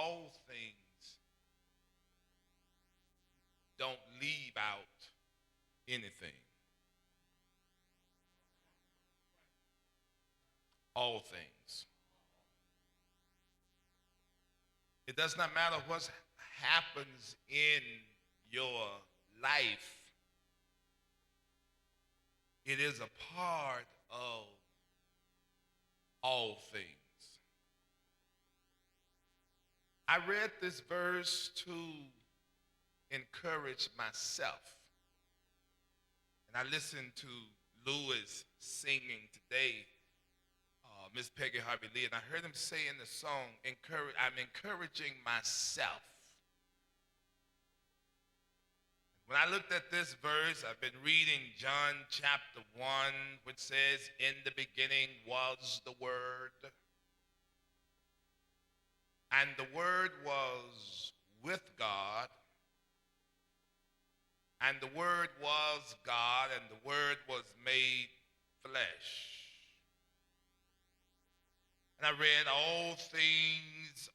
all things don't leave out anything. All things. It does not matter what happens in your life. It is a part of all things. I read this verse to encourage myself. And I listened to Lewis singing today, Miss Rickey Harvey, and I heard him say in the song, I'm encouraging myself. When I looked at this verse, I've been reading John chapter 1, which says, in the beginning was the Word, and the Word was with God, and the Word was God, and the Word was made flesh. And I read all things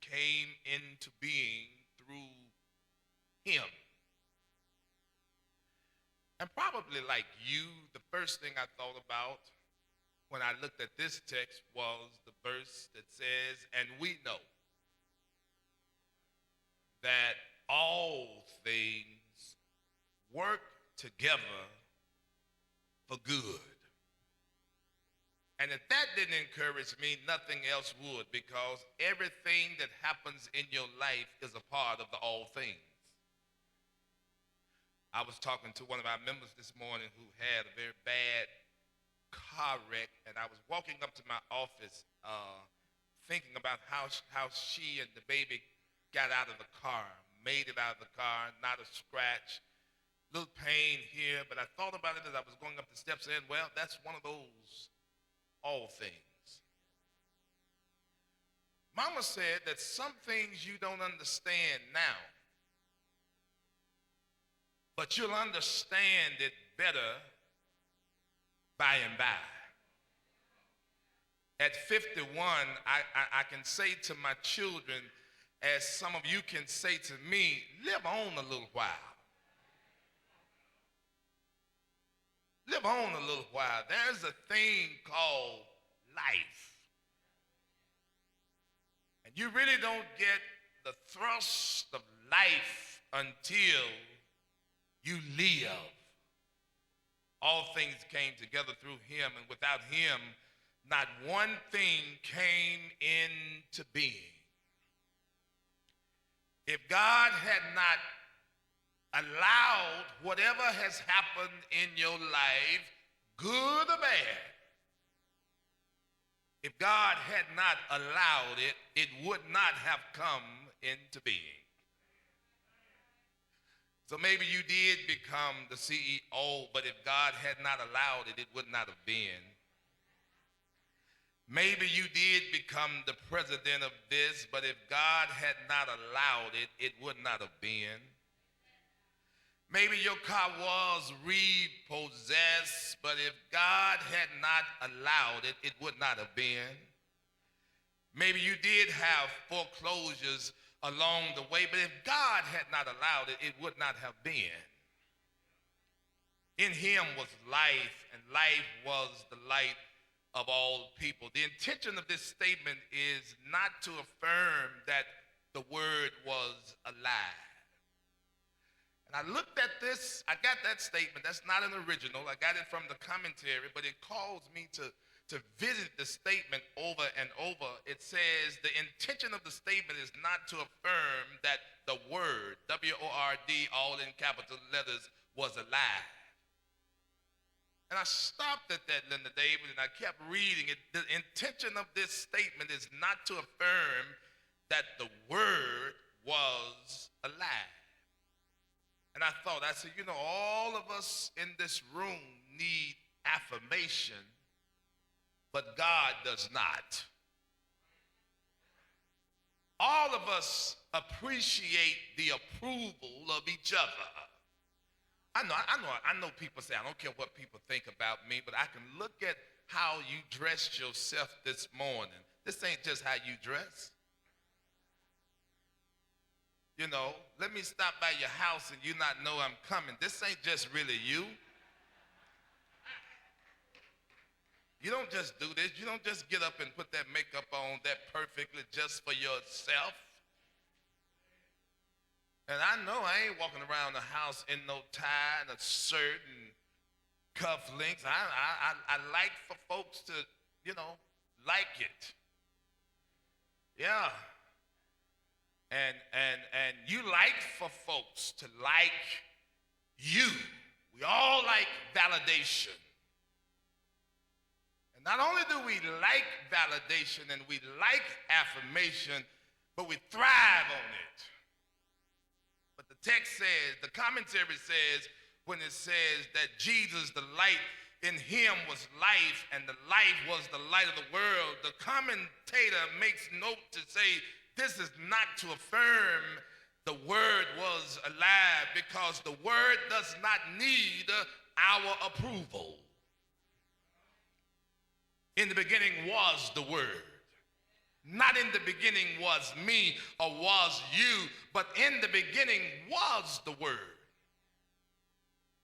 came into being through him. And probably like you, the first thing I thought about when I looked at this text was the verse that says, and we know that all things work together for good. And if that didn't encourage me, nothing else would, because everything that happens in your life is a part of the all things. I was talking to one of our members this morning who had a very bad car wreck, and I was walking up to my office thinking about how she and the baby got out of the car, made it out of the car, not a scratch, little pain here, but I thought about it as I was going up the steps and, well, that's one of those all things. Mama said that some things you don't understand now, but you'll understand it better by and by. At 51, I can say to my children, as some of you can say to me, live on a little while. Live on a little while. There's a thing called life. And you really don't get the thrust of life until you live. All things came together through him, and without him, not one thing came into being. If God had not allowed whatever has happened in your life, good or bad, if God had not allowed it, it would not have come into being. So maybe you did become the CEO, but if God had not allowed it, it would not have been. Maybe you did become the president of this, but if God had not allowed it, it would not have been. Maybe your car was repossessed, but if God had not allowed it, it would not have been. Maybe you did have foreclosures along the way, but if God had not allowed it, it would not have been. In him was life, and life was the light of all people. The intention of this statement is not to affirm that the word was alive. And I looked at this, I got that statement, that's not an original, I got it from the commentary, but it calls me to visit the statement over and over. It says the intention of the statement is not to affirm that the word, W-O-R-D, all in capital letters, was alive. And I stopped at that, Linda David, and I kept reading it. The intention of this statement is not to affirm that the word was alive. And I thought, I said, all of us in this room need affirmation, but God does not. All of us appreciate the approval of each other. I know people say, I don't care what people think about me, but I can look at how you dressed yourself this morning. This ain't just how you dress. You know, let me stop by your house and you not know I'm coming. This ain't just really you. You don't just do this. You don't just get up and put that makeup on that perfectly just for yourself. And I know I ain't walking around the house in no tie and a shirt and cufflinks. I like for folks to, you know, like it. Yeah. And you like for folks to like you. We all like validation. And not only do we like validation and we like affirmation, but we thrive on it. But the text says, the commentary says, when it says that Jesus, the light, in him was life, and the life was the light of the world, the commentator makes note to say, this is not to affirm the word was alive, because the word does not need our approval. In the beginning was the word. Not in the beginning was me or was you, but in the beginning was the word.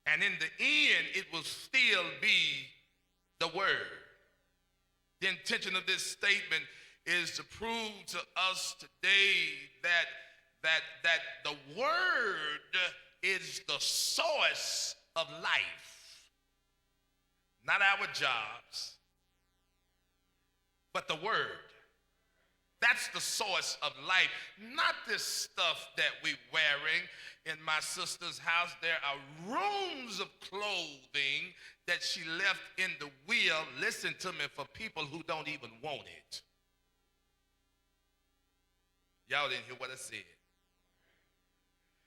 And in the end, it will still be the word. The intention of this statement is to prove to us today that the word is the source of life. Not our jobs, but the word. That's the source of life, not this stuff that we're wearing. In my sister's house, there are rooms of clothing that she left in the wheel, listen to me, for people who don't even want it. Y'all didn't hear what I said.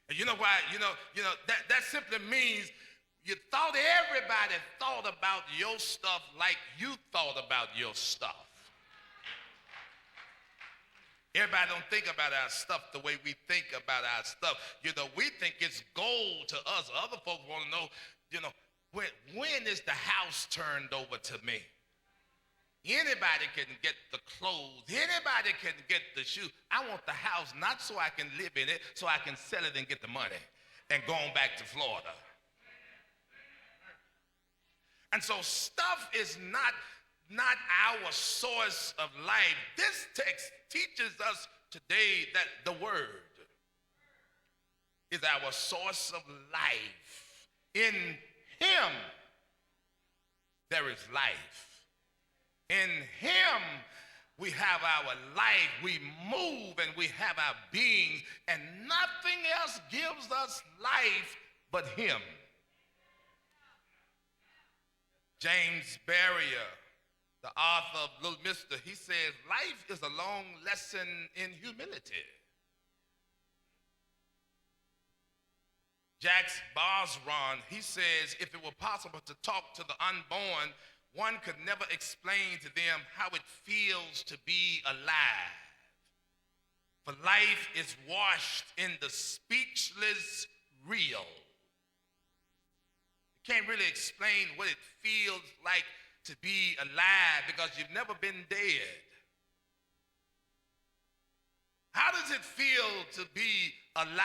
And you know why? You know that simply means you thought everybody thought about your stuff like you thought about your stuff. Everybody don't think about our stuff the way we think about our stuff. You know, we think it's gold to us. Other folks want to know, you know, when is the house turned over to me? Anybody can get the clothes. Anybody can get the shoes. I want the house not so I can live in it, so I can sell it and get the money and go on back to Florida. And so stuff is not our source of life. This text teaches us today that the word is our source of life. In him there is life. In him we have our life, we move, and we have our being, and nothing else gives us life but him. James Barrier, the author of Little Mister, he says, life is a long lesson in humility. Jacques Bosron, he says, if it were possible to talk to the unborn, one could never explain to them how it feels to be alive. For life is washed in the speechless real. You can't really explain what it feels like to be alive because you've never been dead. How does it feel to be alive?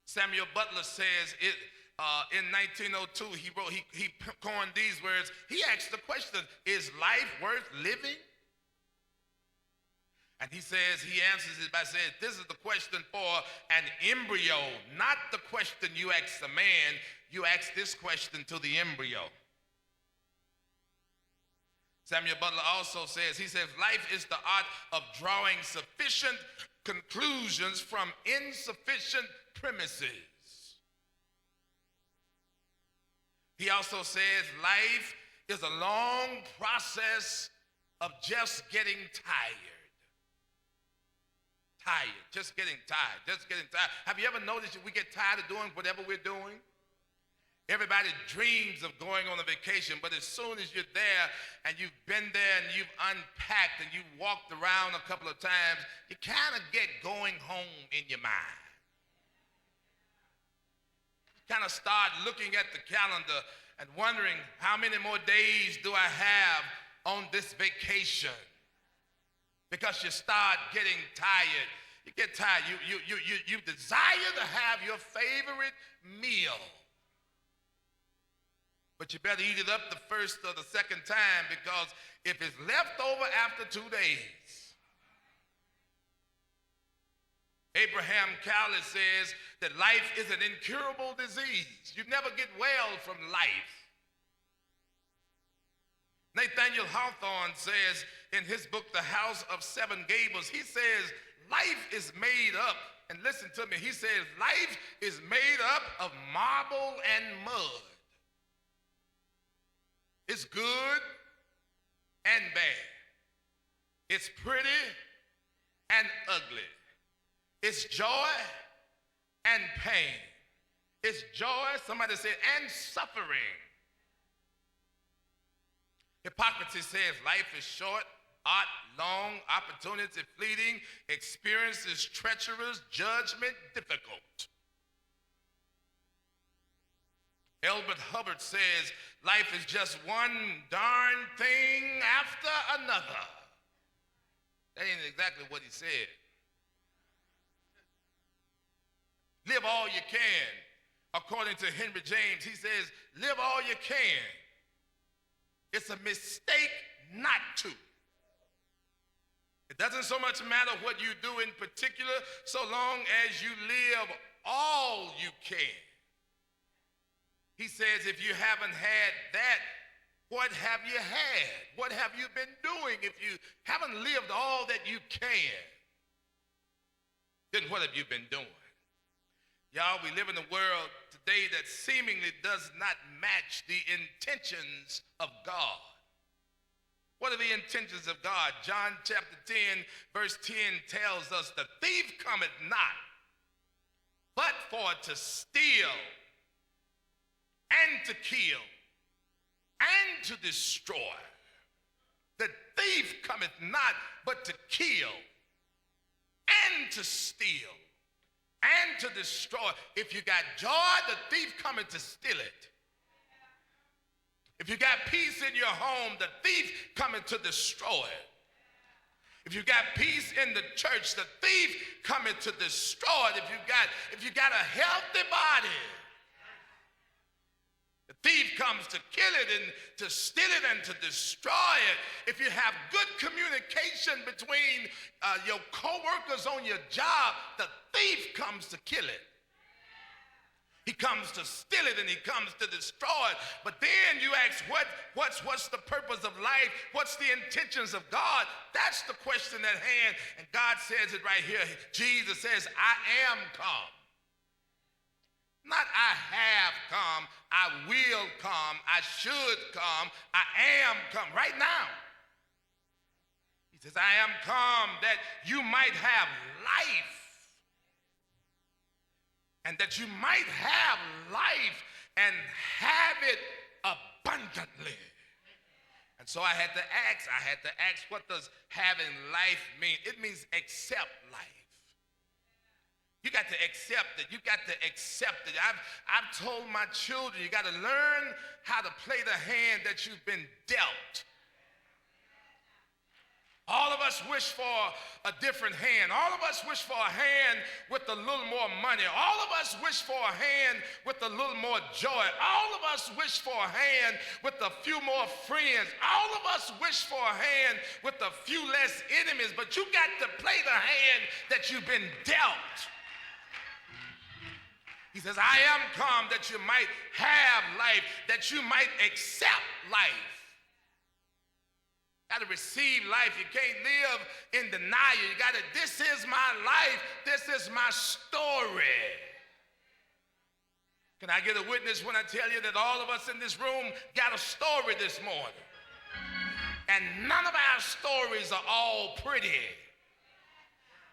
Samuel Butler says it in 1902. He coined these words. He asked the question, is life worth living? And he answers it by saying, this is the question for an embryo, not the question you ask a man. You ask this question to the embryo. Samuel Butler also says, life is the art of drawing sufficient conclusions from insufficient premises. He also says, life is a long process of just getting tired. Just getting tired. Have you ever noticed that we get tired of doing whatever we're doing? Everybody dreams of going on a vacation, but as soon as you're there and you've been there and you've unpacked and you've walked around a couple of times, you kind of get going home in your mind. You kind of start looking at the calendar and wondering, how many more days do I have this vacation because you start getting tired. You get tired. You desire to have your favorite meal. But you better eat it up the first or the second time, because if it's left over after 2 days. Abraham Cowley says that life is an incurable disease. You never get well from life. Nathaniel Hawthorne says in his book, The House of Seven Gables, he says, life is made up, and listen to me, he says, life is made up of marble and mud. It's good and bad. It's pretty and ugly. It's joy and pain. It's joy, somebody said, and suffering. Hippocrates says life is short, art long, opportunity fleeting, experience is treacherous, judgment difficult. Elbert Hubbard says life is just one darn thing after another. That ain't exactly what he said. Live all you can. According to Henry James, he says, live all you can. It's a mistake not to. It doesn't so much matter what you do in particular, so long as you live all you can. He says, if you haven't had that, what have you had? What have you been doing? If you haven't lived all that you can, then what have you been doing? Y'all, we live in a world today that seemingly does not match the intentions of God. What are the intentions of God? John chapter 10, verse 10 tells us, the thief cometh not, but for to steal, and to kill, and to destroy. The thief cometh not, but to kill, and to steal, and to destroy. If you got joy, the thief cometh to steal it. If you got peace in your home, the thief cometh to destroy it. If you got peace in the church, the thief cometh to destroy it. If you got a healthy body, the thief comes to kill it and to steal it and to destroy it. If you have good communication between your co-workers on your job, the thief comes to kill it. He comes to steal it and he comes to destroy it. But then you ask, what's the purpose of life? What's the intentions of God? That's the question at hand. And God says it right here. Jesus says, I am come. Not I have come, I will come, I should come, I am come right now. He says, I am come that you might have life, and that you might have life and have it abundantly. And so I had to ask, what does having life mean? It means accept life. You got to accept it. You got to accept it. I've told my children, you got to learn how to play the hand that you've been dealt. All of us wish for a different hand. All of us wish for a hand with a little more money. All of us wish for a hand with a little more joy. All of us wish for a hand with a few more friends. All of us wish for a hand with a few less enemies. But you got to play the hand that you've been dealt. He says, I am come that you might have life, that you might accept life. You got to receive life. You can't live in denial. You got to, this is my life. This is my story. Can I get a witness when I tell you that all of us in this room got a story this morning? And none of our stories are all pretty.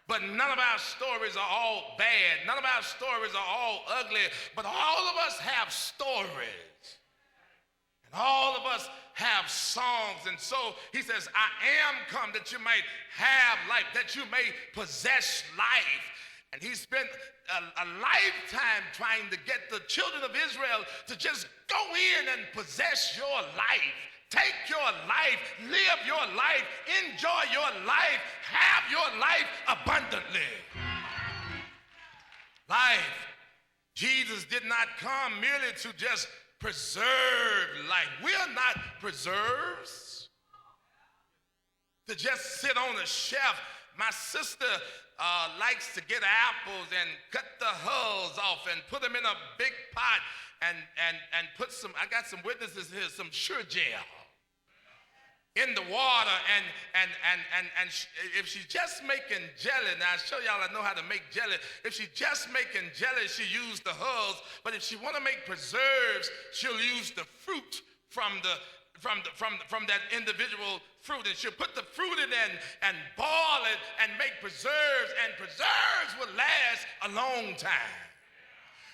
But none of our stories are all bad. None of our stories are all ugly. But all of us have stories. And all of us have songs. And so he says, I am come that you might have life, that you may possess life. And he spent a lifetime trying to get the children of Israel to just go in and possess your life. Take your life, live your life, enjoy your life, have your life abundantly. Life. Jesus did not come merely to just preserve life. We are not preserves to just sit on a shelf. My sister likes to get apples and cut the hulls off and put them in a big pot and put some, I got some witnesses here, some sure gel in the water, and if she's just making jelly, now I'll show y'all I know how to make jelly. If she's just making jelly, she use the hulls, but if she want to make preserves, she'll use the fruit from that individual fruit, and she'll put the fruit in and boil it and make preserves, and preserves will last a long time.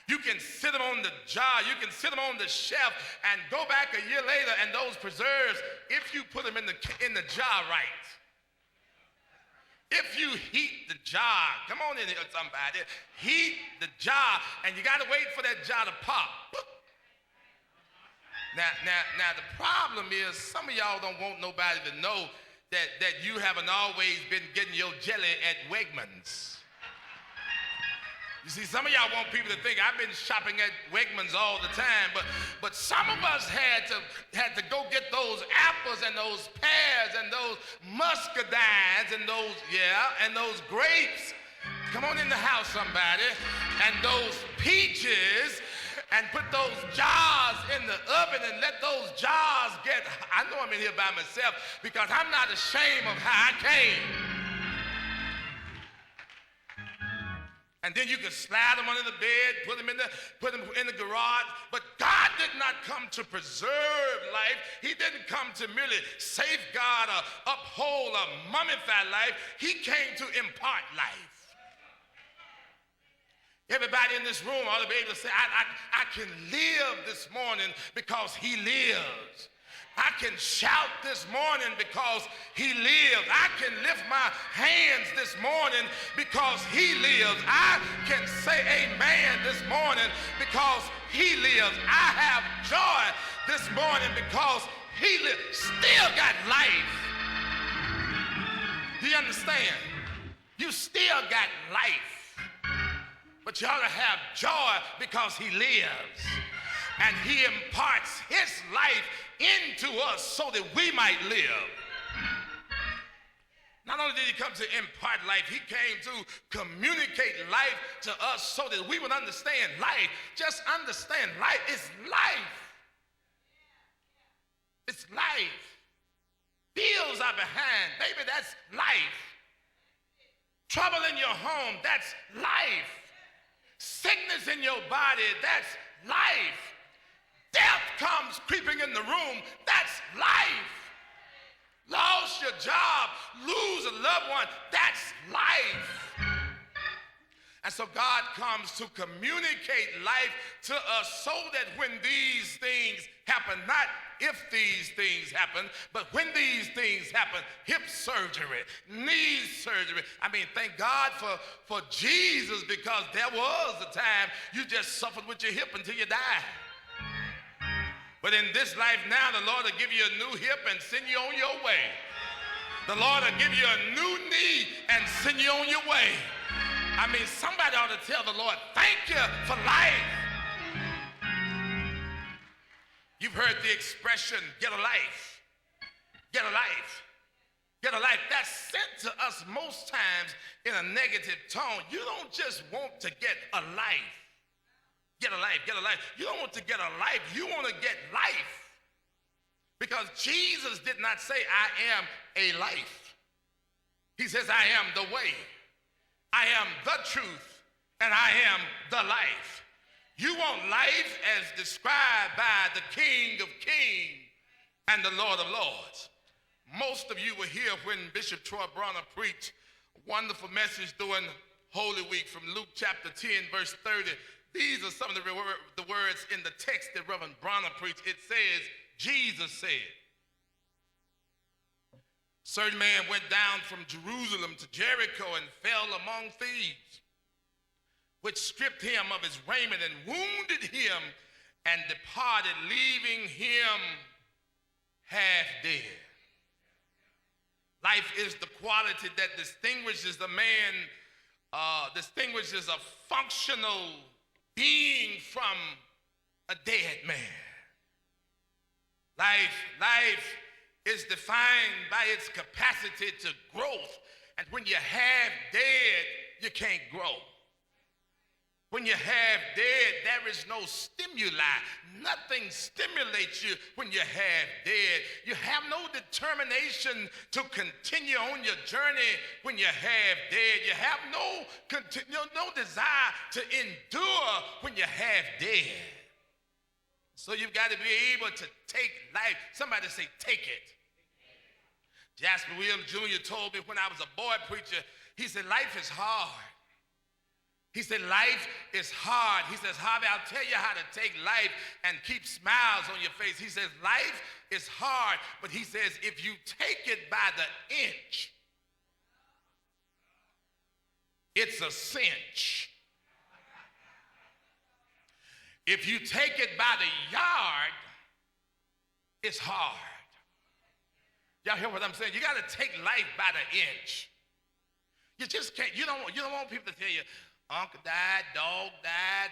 You can sit them on the jar, you can sit them on the shelf and go back a year later, and those preserves, if you put them in the jar right, if you heat the jar, come on in here somebody, heat the jar, and you got to wait for that jar to pop. Now the problem is some of y'all don't want nobody to know that you haven't always been getting your jelly at Wegmans. You see, some of y'all want people to think I've been shopping at Wegmans all the time, but some of us had to go get those apples and those pears and those muscadines and those grapes. Come on in the house, somebody. And those peaches, and put those jars in the oven and let those jars get, I know I'm in here by myself because I'm not ashamed of how I came. And then you can slide them under the bed, put them in the garage. But God did not come to preserve life. He didn't come to merely safeguard or uphold or mummify life. He came to impart life. Everybody in this room ought to be able to say, I can live this morning because he lives. I can shout this morning because he lives. I can lift my hands this morning because he lives. I can say amen this morning because he lives. I have joy this morning because he lives. Still got life. Do you understand? You still got life. But you ought to have joy because he lives. And he imparts his life into us so that we might live. Not only did he come to impart life, he came to communicate life to us so that we would understand life. Just understand life is life. It's life. Bills are behind. Baby, that's life. Trouble in your home, that's life. Sickness in your body, that's life. Death comes creeping in the room, that's life. Lost your job, lose a loved one, that's life. And so God comes to communicate life to us so that when these things happen, not if these things happen, but when these things happen, hip surgery, knee surgery. I mean, thank God for Jesus, because there was a time you just suffered with your hip until you died. But in this life now, the Lord will give you a new hip and send you on your way. The Lord will give you a new knee and send you on your way. I mean, somebody ought to tell the Lord, thank you for life. You've heard the expression, get a life. Get a life. Get a life. That's sent to us most times in a negative tone. You don't just want to get a life. Get a life, get a life. You don't want to get a life, you want to get life. Because Jesus did not say, I am a life. He says, I am the way, I am the truth, and I am the life. You want life as described by the King of Kings and the Lord of Lords. Most of you were here when Bishop Troy Bronner preached a wonderful message during Holy Week from Luke chapter 10, verse 30. These are some of the words in the text that Reverend Bronner preached. It says, Jesus said, certain man went down from Jerusalem to Jericho and fell among thieves, which stripped him of his raiment and wounded him and departed, leaving him half dead. Life is the quality that distinguishes a man, distinguishes a functional being from a dead man. Life is defined by its capacity to growth. And when you're half dead, you can't grow. When you're half dead, there is no stimuli. Nothing stimulates you when you're half dead. You have no determination to continue on your journey when you're half dead. You have no desire to endure when you're half dead. So you've got to be able to take life. Somebody say, take it. Jasper Williams Jr. told me when I was a boy preacher, he said, life is hard. He said, life is hard. He says, Harvey, I'll tell you how to take life and keep smiles on your face. He says, life is hard, but he says, if you take it by the inch, it's a cinch. If you take it by the yard, it's hard. Y'all hear what I'm saying? You got to take life by the inch. You just can't, you don't want people to tell you, uncle died, dog died,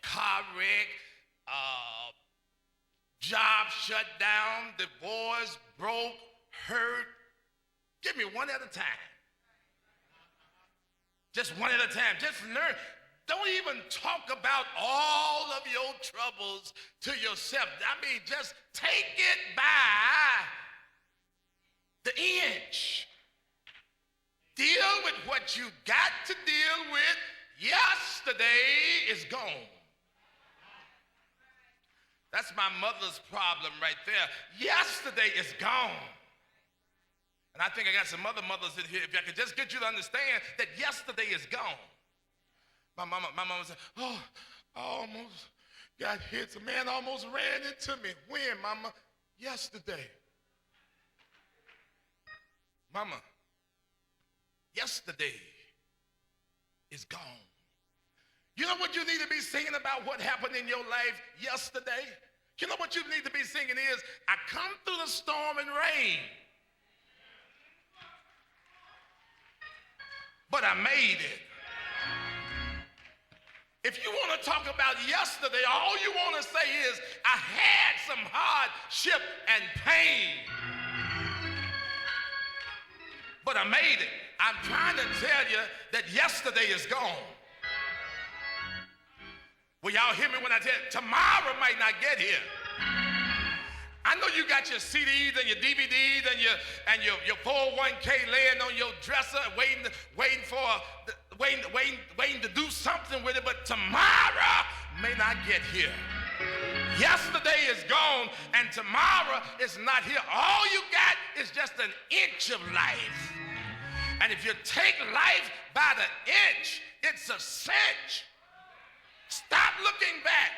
car wreck, job shut down, divorce, broke, hurt. Give me one at a time. Just one at a time. Just learn. Don't even talk about all of your troubles to yourself. I mean, just take it by the inch. Deal with what you got to deal with. Yesterday is gone. That's my mother's problem right there. Yesterday is gone. And I think I got some other mothers in here. If I could just get you to understand that yesterday is gone. My mama said, oh, I almost got hit. A man almost ran into me. When, mama? Yesterday. Mama, yesterday is gone. You know what you need to be singing about what happened in your life yesterday? You know what you need to be singing is, I come through the storm and rain, but I made it. If you want to talk about yesterday, all you want to say is, I had some hardship and pain, but I made it. I'm trying to tell you that yesterday is gone. Will y'all hear me when I tell you, tomorrow might not get here. I know you got your CDs and your DVDs and your 401k laying on your dresser, waiting to do something with it, but tomorrow may not get here. Yesterday is gone and tomorrow is not here. All you got is just an inch of life. And if you take life by the inch, it's a cinch. Stop looking back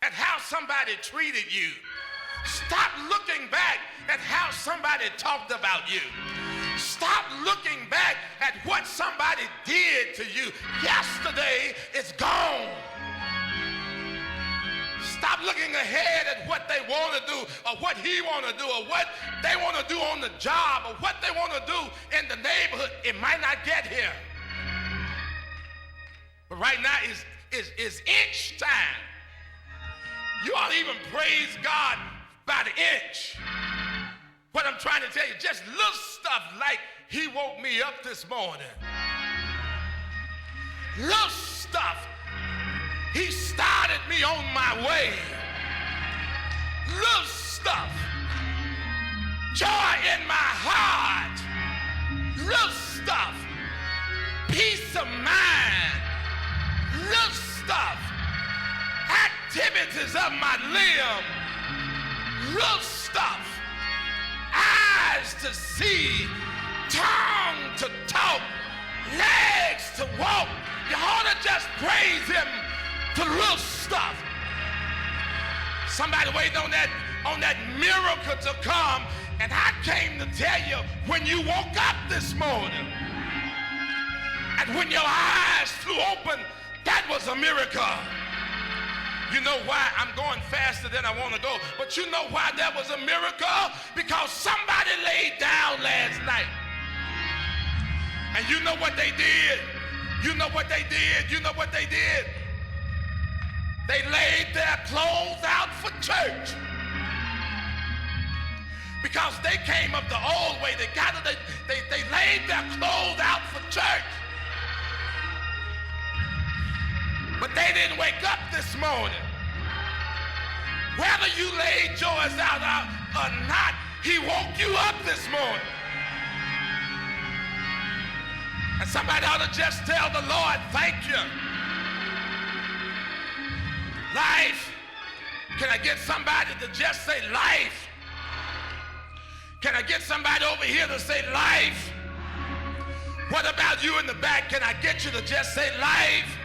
at how somebody treated you. Stop looking back at how somebody talked about you. Stop looking back at what somebody did to you. Yesterday is gone. Stop looking ahead at what they want to do or what he want to do or what they want to do on the job or what they want to do in the neighborhood. It might not get here. But right now is inch time. You ought to even praise God by the inch. What I'm trying to tell you, just little stuff like he woke me up this morning. Little stuff. He started me on my way. Little stuff. Joy in my heart. Little stuff. Peace of mind. Little stuff. Activities of my limb. Little stuff. Eyes to see. Tongue to talk. Legs to walk. You ought to just praise him for little stuff. Somebody waiting on that miracle to come, and I came to tell you, when you woke up this morning and when your eyes flew open, that was a miracle. You know why? I'm going faster than I want to go. But you know why that was a miracle? Because somebody laid down last night. And you know what they did? You know what they did? You know what they did? They laid their clothes out for church. Because they came up the old way. They laid their clothes out for church. But they didn't wake up this morning. Whether you laid yours out or not, he woke you up this morning. And somebody ought to just tell the Lord, thank you. Life. Can I get somebody to just say life? Can I get somebody over here to say life? What about you in the back? Can I get you to just say life?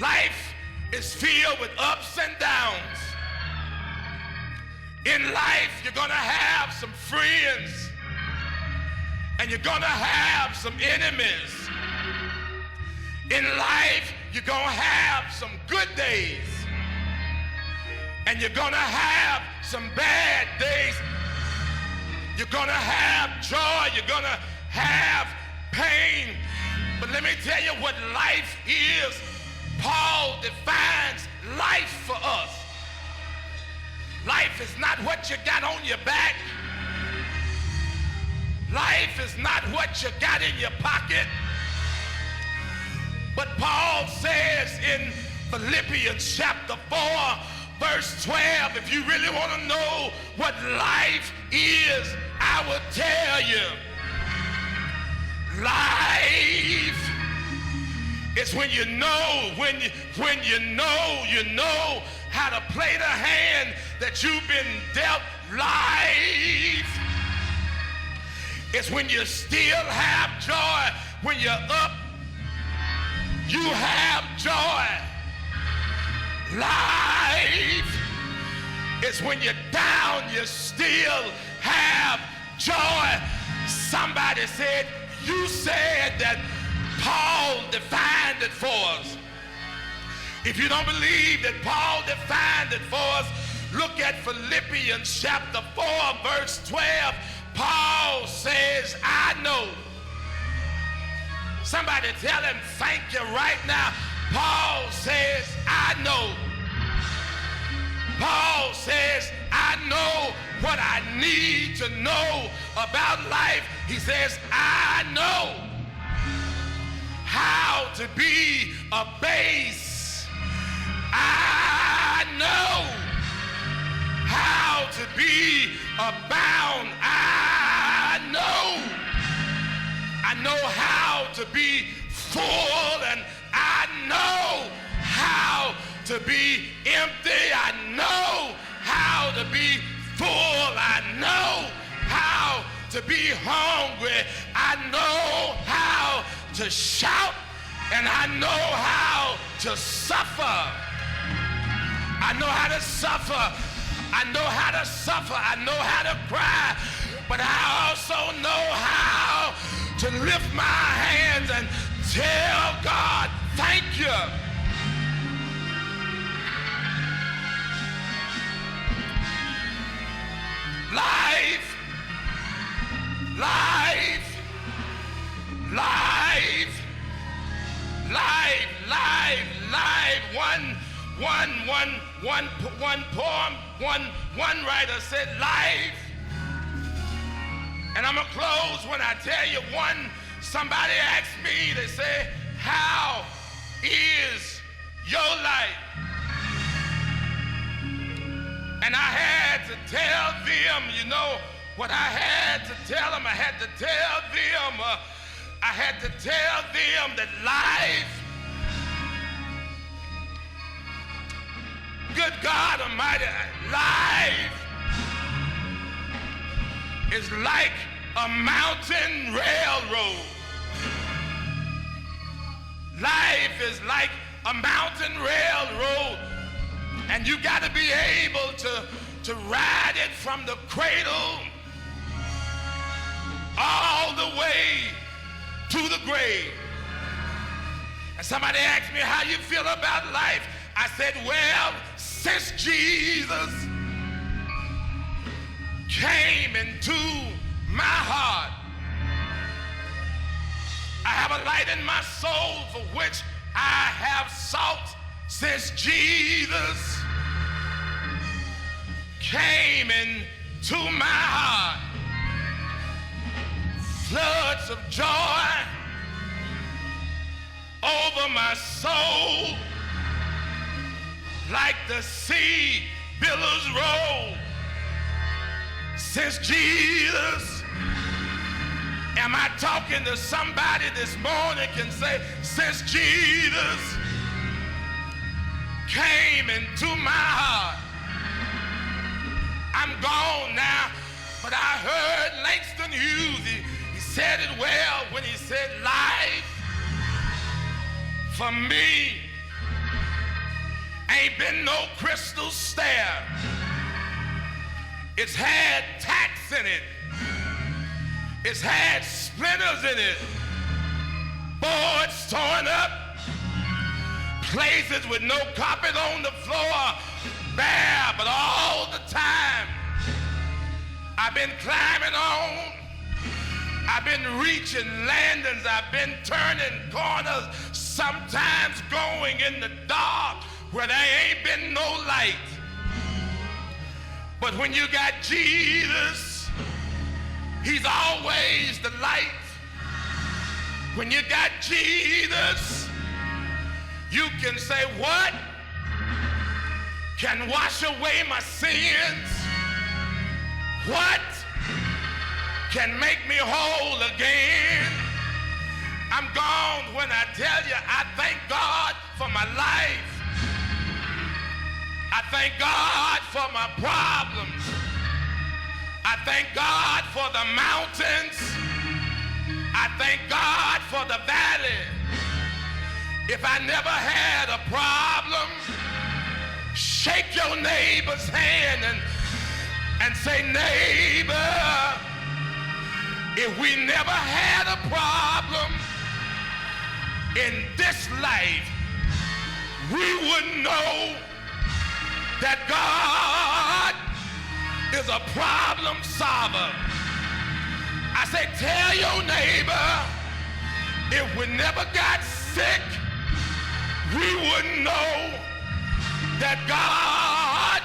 Life is filled with ups and downs. In life, you're going to have some friends, and you're going to have some enemies. In life, you're going to have some good days, and you're going to have some bad days. You're going to have joy. You're going to have pain. But let me tell you what life is. Paul defines life for us. Life is not what you got on your back. Life is not what you got in your pocket. But Paul says in Philippians chapter 4, verse 12, if you really want to know what life is, I will tell you. Life is when you know, you know how to play the hand that you've been dealt. Life is when you still have joy. When you're up, you have joy. Life is when you're down, you still have joy. Somebody said, you said that Paul defined it for us. If you don't believe that Paul defined it for us, look at Philippians chapter 4, verse 12. Paul says, I know. Somebody tell him, thank you right now. Paul says, I know. Paul says, I know what I need to know about life. He says, I know how to be a base. I know how to be abound. I know how to be full, and I know how to be empty. I know how to be full. I know how to be hungry. I know how to shout, and I know how to suffer. I know how to suffer. I know how to suffer. I know how to cry. But I also know how to lift my hands and tell God, thank you. Life, life, life, life, life, life. One poem, one writer said life. And I'm gonna close when I tell you one. Somebody asked me, they say, how is your life? And I had to tell them, you know what I had to tell them? I had to tell them that life, good God Almighty, life is like a mountain railroad. Life is like a mountain railroad, and you got to be able to ride it from the cradle all the way to the grave. And somebody asked me how you feel about life. I said, well, since Jesus came into my heart, I have a light in my soul for which I have sought. Since Jesus came into my heart, floods of joy over my soul, like the sea billows roll. Since Jesus, am I talking to somebody this morning can say, since Jesus came into my heart, I'm gone now. But I heard Langston Hughes, he said it well when he said, life for me ain't been no crystal stair. It's had tacks in it. It's had splinters in it. Boards torn up. Places with no carpet on the floor. Bare, but all the time I've been climbing on. I've been reaching landings. I've been turning corners. Sometimes going in the dark where there ain't been no light. But when you got Jesus, he's always the light. When you got Jesus, you can say, what can wash away my sins? What can make me whole again? I'm gone when I tell you I thank God for my life. I thank God for my problems. I thank God for the mountains. I thank God for the valley. If I never had a problem, shake your neighbor's hand and say, neighbor, if we never had a problem in this life, we wouldn't know that God is a problem solver. I say, tell your neighbor, if we never got sick, we wouldn't know that God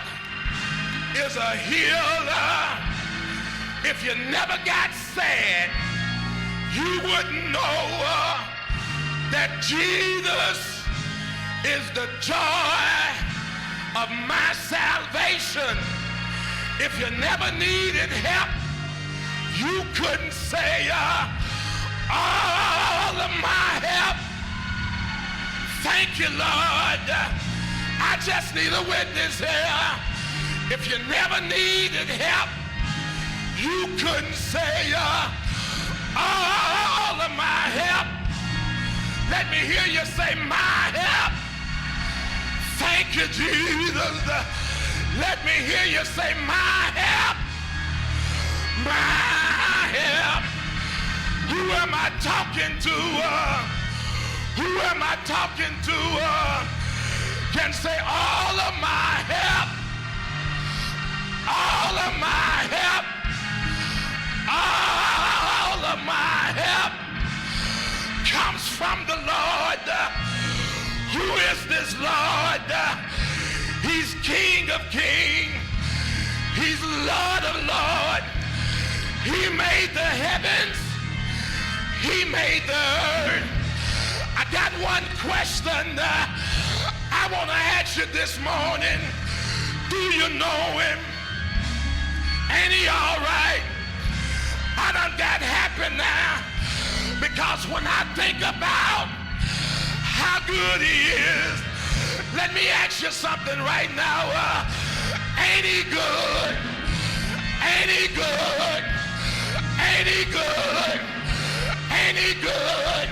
is a healer. If you never got sad, you wouldn't know that Jesus is the joy of my salvation. If you never needed help, you couldn't say all of my help. Thank you, Lord. I just need a witness here. If you never needed help, you couldn't say all of my help. Let me hear you say my help. Thank you, Jesus. Let me hear you say my help. My help. Who am I talking to? Who am I talking to? Can say all of my help. All of my help. All of my help comes from the Lord. Who is this Lord? He's King of Kings. He's Lord of Lords. He made the heavens. He made the earth. I got one question I want to ask you this morning. Do you know him? Ain't he all right? I done got happy now, because when I think about how good he is, let me ask you something right now. Ain't he good? Ain't he good? Ain't he good? Ain't he good?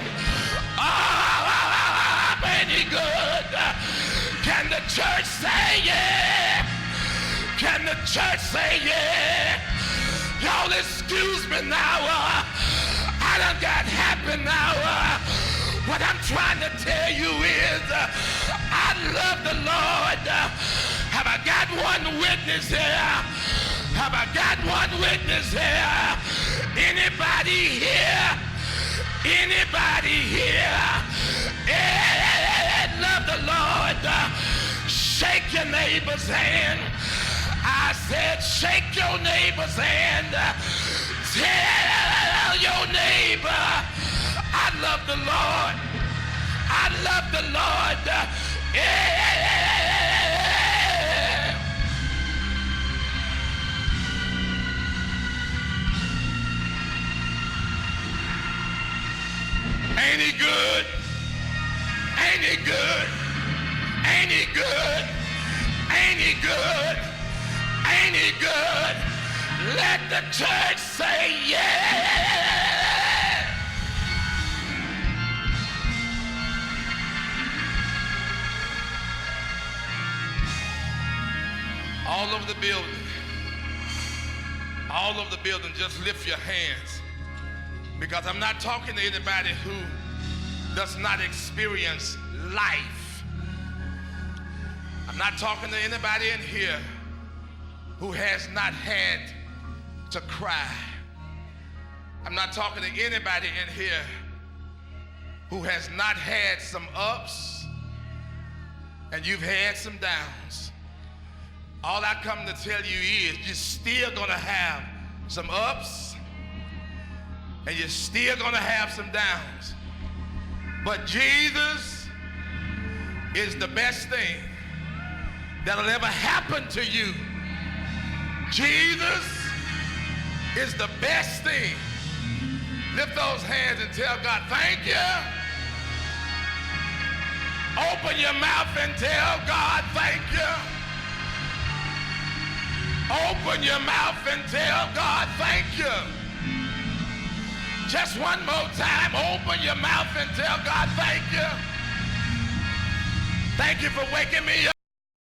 Oh, ain't he good? Can the church say yeah? Can the church say yeah? Y'all excuse me now. I done got happy now. What I'm trying to tell you is I love the Lord. Have I got one witness here? Have I got one witness here? Anybody here? Anybody here? Love the Lord. Shake your neighbor's hand. I said shake your neighbor's hand. Tell your neighbor, I love the Lord. I love the Lord. Ain't he good? Ain't he good? Ain't he good? Ain't he good? Ain't he good? Let the church say yeah. All over the building. All over the building, just lift your hands. Because I'm not talking to anybody who does not experience life. I'm not talking to anybody in here who has not had to cry. I'm not talking to anybody in here who has not had some ups and you've had some downs. All I come to tell you is you're still gonna have some ups and you're still gonna have some downs. But Jesus is the best thing that'll ever happen to you. Jesus is the best thing. Lift those hands and tell God, thank you. Open your mouth and tell God, thank you. Open your mouth and tell God, thank you. Just one more time, open your mouth and tell God, thank you. Thank you for waking me